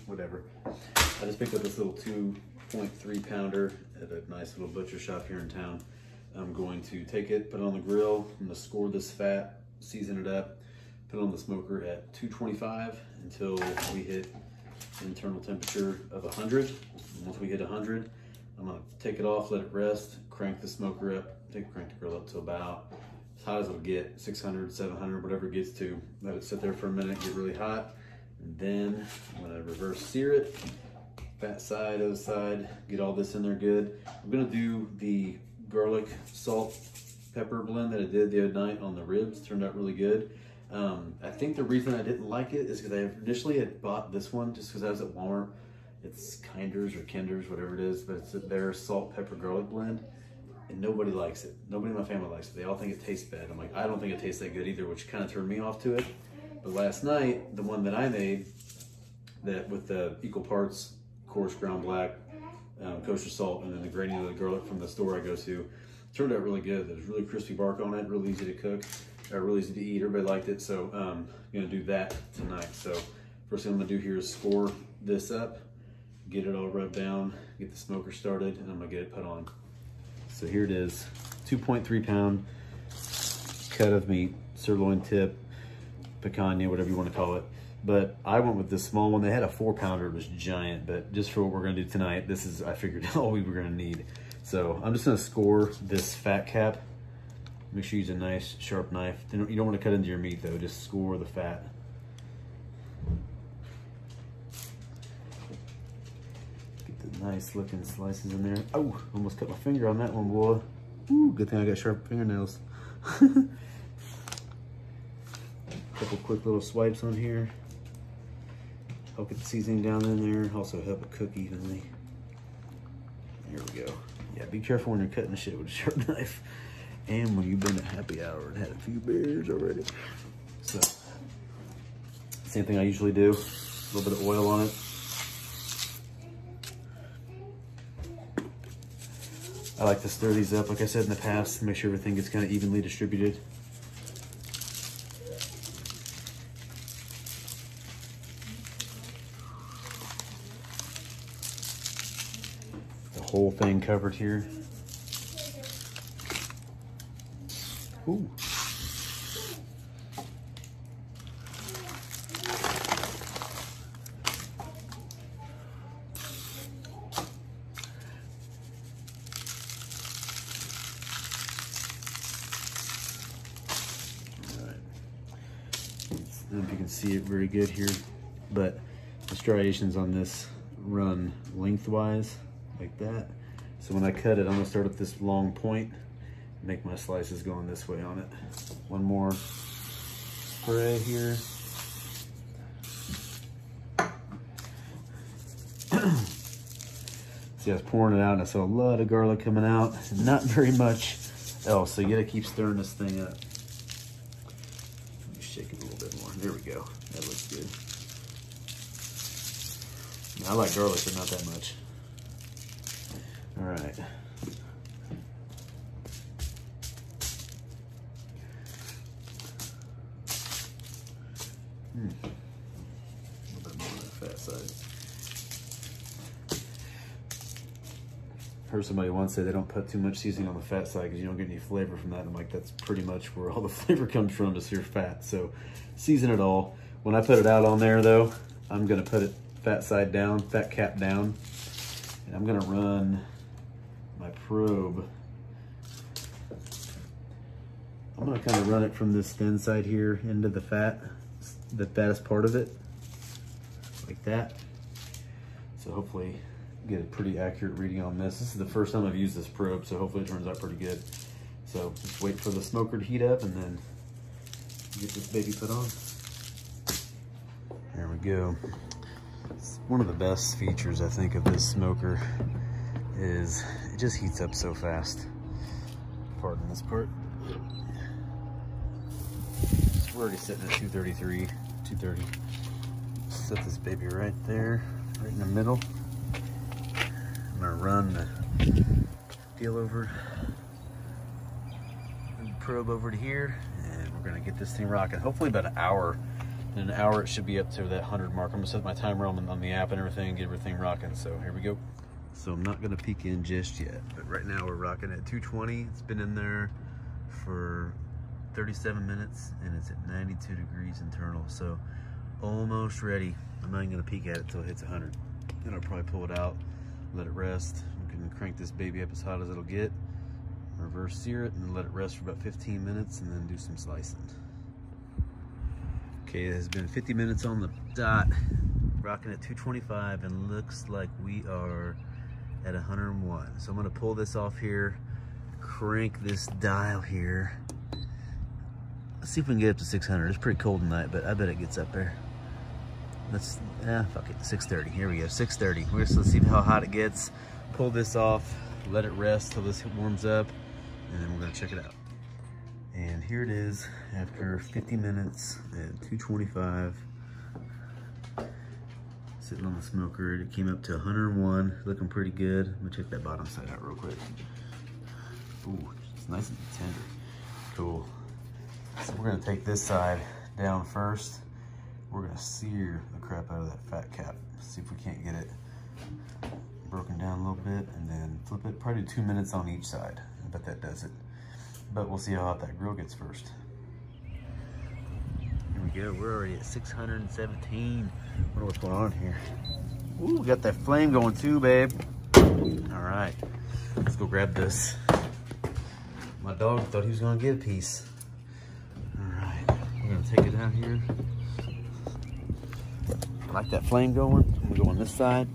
whatever. I just picked up this little 2.3 pounder at a nice little butcher shop here in town. I'm going to take it, put it on the grill. I'm gonna score this fat, season it up, put it on the smoker at 225 until we hit internal temperature of 100. And once we hit 100, I'm gonna take it off, let it rest, crank the smoker up, crank the grill up to about as hot as it'll get, 600, 700, whatever it gets to. Let it sit there for a minute, get really hot. And then I'm gonna reverse sear it, fat side, other side, get all this in there good. I'm gonna do the garlic, salt, pepper blend that I did the other night on the ribs. Turned out really good. I think the reason I didn't like it is because I initially had bought this one just because I was at Walmart. It's Kinder's or Kinder's, whatever it is, but it's their salt, pepper, garlic blend, and nobody likes it. Nobody in my family likes it. They all think it tastes bad. I'm like, I don't think it tastes that good either, which kind of turned me off to it. But last night, the one that I made, that with the equal parts coarse ground black, kosher salt, and then the granular garlic from the store I go to, turned out really good. There's really crispy bark on it, really easy to cook, really easy to eat. Everybody liked it, so I'm gonna do that tonight. So first thing I'm gonna do here is score this up, get it all rubbed down, get the smoker started, and I'm gonna get it put on. So here it is, 2.3 pound cut of meat, sirloin tip, picanha, whatever you want to call it. But I went with this small one. They had a 4 pounder, it was giant, but just for what we're gonna do tonight, this is, I figured, all we were gonna need. So I'm just gonna score this fat cap. Make sure you use a nice sharp knife. You don't wanna cut into your meat though, just score the fat. Get the nice looking slices in there. Oh, almost cut my finger on that one, boy. Ooh, good thing I got sharp fingernails. Couple quick little swipes on here. Help get the seasoning down in there. Also help it cook evenly. There we go. Yeah, be careful when you're cutting shit with a sharp knife. And when you've been at happy hour and had a few beers already. So, same thing I usually do. A little bit of oil on it. I like to stir these up, like I said in the past, make sure everything gets kind of evenly distributed. Whole thing covered here. Ooh. All right. I don't know if you can see it very good here, but the striations on this run lengthwise like that. So when I cut it, I'm gonna start at this long point, make my slices going this way on it. One more spray here. See, I was pouring it out and I saw a lot of garlic coming out, not very much else. So you gotta keep stirring this thing up. Let me shake it a little bit more. There we go. That looks good. I like garlic, but not that much. All right. A little bit more on that fat side. Heard somebody once say they don't put too much seasoning on the fat side because you don't get any flavor from that. I'm like, that's pretty much where all the flavor comes from, to sear fat. So season it all. When I put it out on there though, I'm gonna put it fat side down, fat cap down, and I'm gonna run my probe. I'm gonna kind of run it from this thin side here into the fat, the fattest part of it, like that. So hopefully get a pretty accurate reading on this. This is the first time I've used this probe, so hopefully it turns out pretty good. So just wait for the smoker to heat up and then get this baby put on. There we go. It's one of the best features I think of this smoker is it just heats up so fast. Pardon this part. So we're already sitting at 233, 230. Set this baby right there, right in the middle. I'm gonna run the deal over, the probe over to here, and we're gonna get this thing rocking. Hopefully about an hour In an hour, it should be up to that 100 mark. I'm gonna set my timer on the app and everything, get everything rocking. So here we go. So I'm not gonna peek in just yet, but right now we're rocking at 220. It's been in there for 37 minutes and it's at 92 degrees internal. So almost ready. I'm not even gonna peek at it until it hits 100. Then I'll probably pull it out, let it rest. I'm gonna crank this baby up as hot as it'll get, reverse sear it, and then let it rest for about 15 minutes and then do some slicing. Okay, it has been 50 minutes on the dot, rocking at 225, and looks like we are at 101. So I'm gonna pull this off here, crank this dial here. Let's see if we can get up to 600. It's pretty cold tonight, but I bet it gets up there. Fuck it, 630, here we go, 630. Let's see how hot it gets. Pull this off, let it rest till this warms up, and then we're gonna check it out. And here it is after 50 minutes at 225. Sitting on the smoker. It came up to 101, looking pretty good. I'm gonna check that bottom side out real quick. Ooh, it's nice and tender. Cool. So we're gonna take this side down first. We're gonna sear the crap out of that fat cap. See if we can't get it broken down a little bit, and then flip it. Probably 2 minutes on each side. I bet that does it. But we'll see how hot that grill gets first. Here we go, we're already at 617. I wonder what's going on here. Ooh, we got that flame going too, babe. All right, let's go grab this. My dog thought he was gonna get a piece. All right, we're gonna take it out here. I like that flame going. I'm gonna go on this side.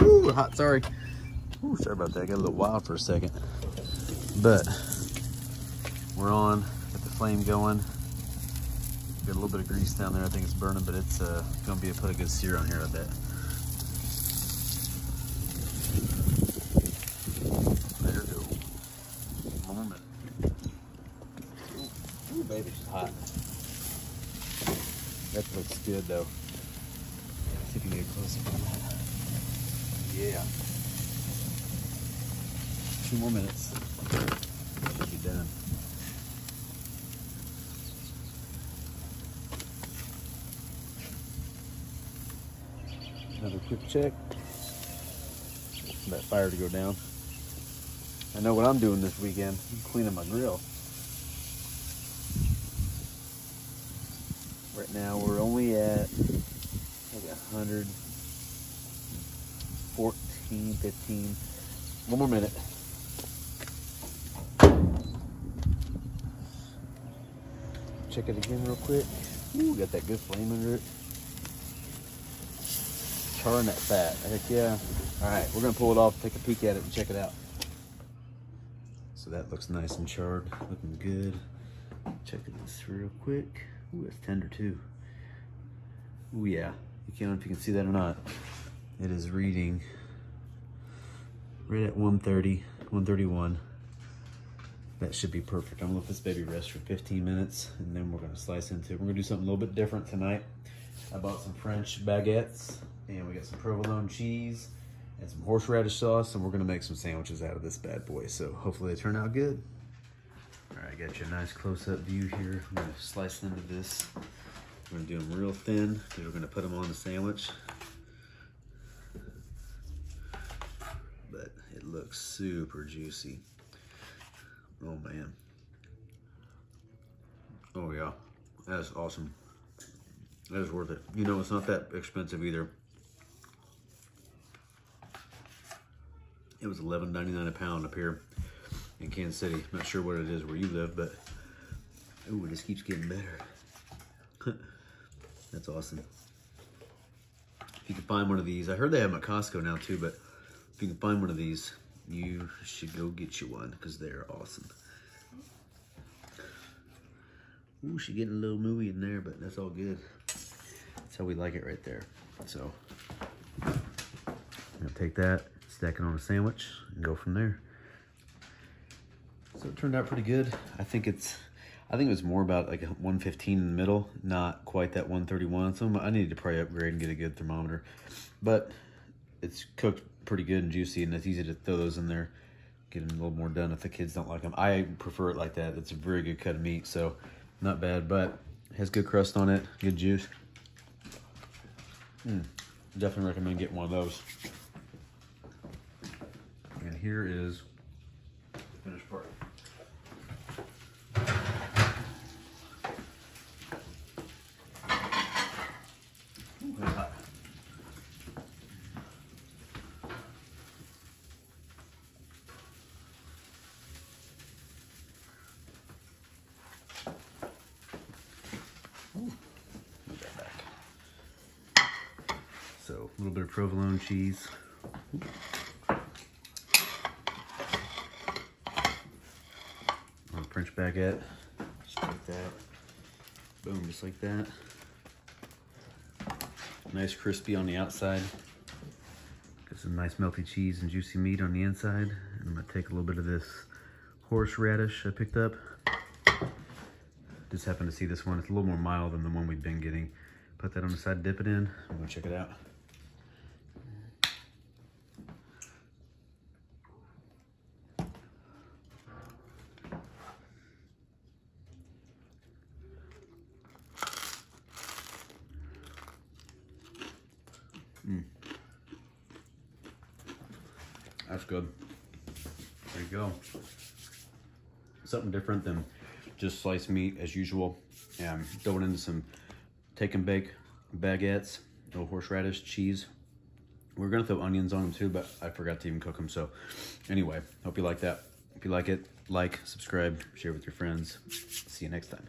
Ooh, hot, sorry. Ooh, sorry about that, I got a little wild for a second. But we're on, got the flame going. Got a little bit of grease down there, I think it's burning, but it's gonna be put a good sear on here, I bet. Let her go. One more minute. Ooh, baby, she's hot. That looks good though. See if we can get closer from that. Yeah. 2 more minutes. Should be done. Another quick check. For that fire to go down. I know what I'm doing this weekend. I'm cleaning my grill. Right now we're only at maybe 114, 15. 1 more minute. Check it again real quick. Ooh, got that good flame under it. Charring that fat. Heck yeah. All right, we're gonna pull it off, take a peek at it, and check it out. So that looks nice and charred, looking good. Checking this real quick. Ooh, it's tender too. Ooh yeah. You can't know if you can see that or not. It is reading right at 130, 131. That should be perfect. I'm gonna let this baby rest for 15 minutes and then we're gonna slice into it. We're gonna do something a little bit different tonight. I bought some French baguettes and we got some provolone cheese and some horseradish sauce, and we're gonna make some sandwiches out of this bad boy. So hopefully they turn out good. All right, I got you a nice close-up view here. I'm gonna slice into this. We're gonna do them real thin because we're gonna put them on the sandwich. But it looks super juicy. Oh man. Oh yeah, that is awesome. That is worth it. You know, it's not that expensive either. It was $11.99 a pound up here in Kansas City. Not sure what it is where you live, but ooh, it just keeps getting better. That's awesome. If you can find one of these, I heard they have them at Costco now too, but if you can find one of these, you should go get you one because they're awesome. Ooh, she's getting a little mooey in there, but that's all good. That's how we like it right there. So I'm gonna take that, stack it on a sandwich, and go from there. So it turned out pretty good. I think it was more about like a 115 in the middle, not quite that 131. So I needed to probably upgrade and get a good thermometer, but it's cooked pretty good and juicy, and it's easy to throw those in there get them a little more done if the kids don't like them. I prefer it like that. It's a very good cut of meat, so not bad, but it has good crust on it, good juice. Definitely recommend getting one of those. And here is the finished part. Ooh, hot. Ooh, put that back. So a little bit of provolone cheese. Ooh. French baguette, just like that. Boom, just like that. Nice crispy on the outside. Got some nice melty cheese and juicy meat on the inside. And I'm gonna take a little bit of this horseradish I picked up. Just happened to see this one. It's a little more mild than the one we've been getting. Put that on the side, dip it in. I'm gonna check it out. That's good. There you go. Something different than just sliced meat as usual. And throwing into some take and bake baguettes, little horseradish, cheese. We're gonna throw onions on them too, but I forgot to even cook them. So anyway, hope you like that. If you like it, like, subscribe, share with your friends. See you next time.